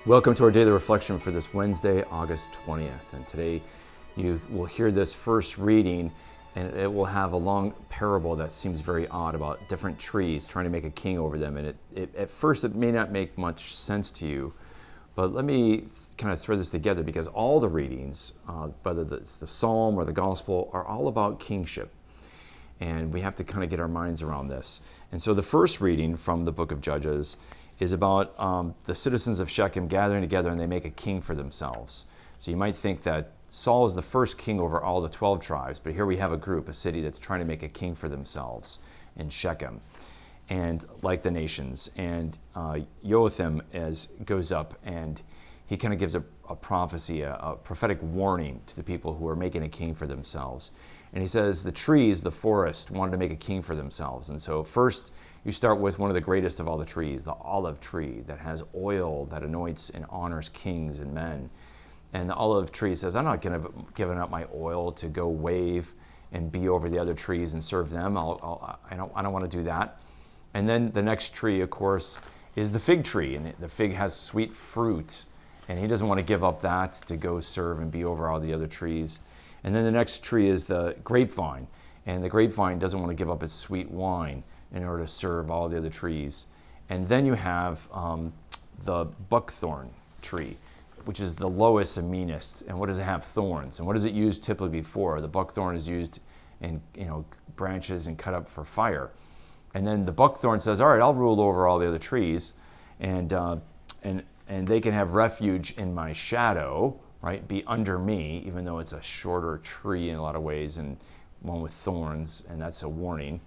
Welcome to our daily reflection for this Wednesday, August 20th. And today you will hear this first reading, and it will have a long parable that seems very odd about different trees trying to make a king over them. And at first it may not make much sense to you, but let me kind of thread this together, because all the readings, whether it's the Psalm or the Gospel, are all about kingship. And we have to kind of get our minds around this. And so the first reading from the book of Judges is about the citizens of Shechem gathering together, and they make a king for themselves. So you might think that Saul is the first king over all the 12 tribes, but here we have a group, a city that's trying to make a king for themselves in Shechem, and like the nations. And Jotham goes up, and he kind of gives a prophecy, a prophetic warning to the people who are making a king for themselves. And he says the trees, the forest, wanted to make a king for themselves. And so first, you start with one of the greatest of all the trees, the olive tree, that has oil that anoints and honors kings and men. And the olive tree says, I'm not giving up my oil to go wave and be over the other trees and serve them. I don't want to do that. And then the next tree, of course, is the fig tree. And the fig has sweet fruit. And he doesn't want to give up that to go serve and be over all the other trees. And then the next tree is the grapevine. And the grapevine doesn't want to give up its sweet wine in order to serve all the other trees. And then you have the buckthorn tree, which is the lowest and meanest. And what does it have? Thorns. And what is it used typically for? The buckthorn is used in branches and cut up for fire. And then the buckthorn says, all right, I'll rule over all the other trees, and they can have refuge in my shadow, right? Be under me, even though it's a shorter tree in a lot of ways and one with thorns, and that's a warning.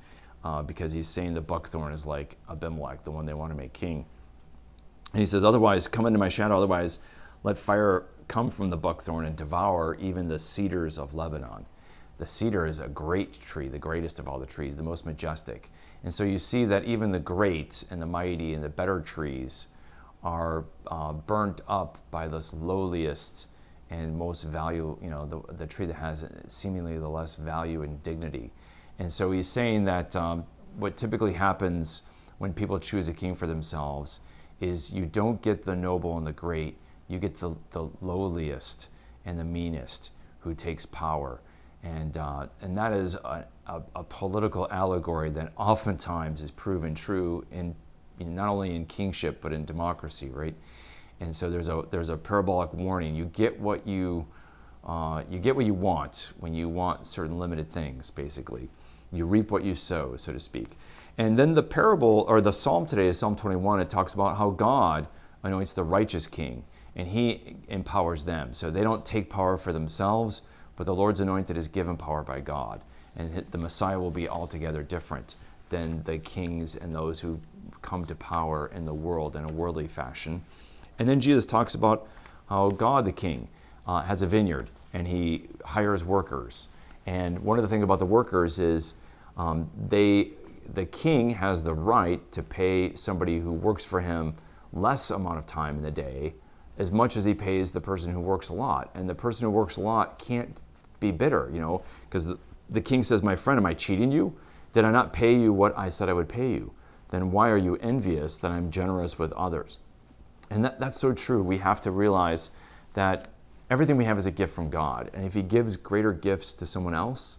Because he's saying the buckthorn is like Abimelech, the one they want to make king. And he says, otherwise, come into my shadow, otherwise let fire come from the buckthorn and devour even the cedars of Lebanon. The cedar is a great tree, the greatest of all the trees, the most majestic. And so you see that even the great and the mighty and the better trees are burnt up by this lowliest and most value, the tree that has seemingly the less value and dignity. And so he's saying that what typically happens when people choose a king for themselves is you don't get the noble and the great, you get the lowliest and the meanest who takes power. And that is a political allegory that oftentimes is proven true in not only in kingship but in democracy, right? And so there's a parabolic warning. You get what you want when you want certain limited things, basically. You reap what you sow, so to speak. And then the parable, or the psalm today is Psalm 21. It talks about how God anoints the righteous king, and he empowers them. So they don't take power for themselves, but the Lord's anointed is given power by God. And the Messiah will be altogether different than the kings and those who come to power in the world in a worldly fashion. And then Jesus talks about how God, the king, has a vineyard, and he hires workers. And one of the things about the workers is the king has the right to pay somebody who works for him less amount of time in the day as much as he pays the person who works a lot. And the person who works a lot can't be bitter, because the king says, my friend, am I cheating you? Did I not pay you what I said I would pay you? Then why are you envious that I'm generous with others? And that's so true. We have to realize that everything we have is a gift from God. And if he gives greater gifts to someone else,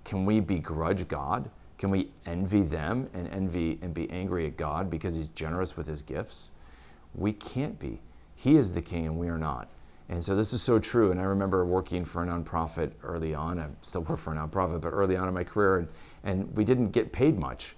can we begrudge God? Can we envy them and be angry at God because he's generous with his gifts? We can't be. He is the king and we are not. And so this is so true. And I remember working for a nonprofit early on. I still work for a nonprofit, but early on in my career, and we didn't get paid much.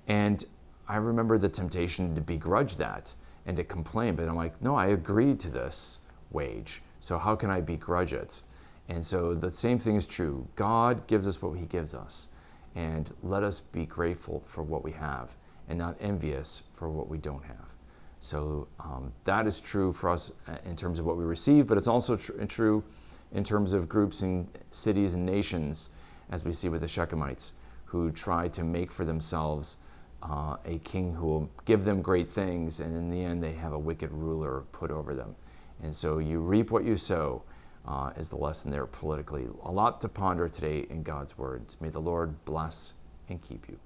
And I remember the temptation to begrudge that and to complain. But I'm like, no, I agreed to this wage. So how can I begrudge it? And so the same thing is true. God gives us what he gives us. And let us be grateful for what we have and not envious for what we don't have. So that is true for us in terms of what we receive, but it's also true in terms of groups and cities and nations, as we see with the Shechemites, who try to make for themselves a king who will give them great things, and in the end they have a wicked ruler put over them. And so you reap what you sow is the lesson there politically. A lot to ponder today in God's words. May the Lord bless and keep you.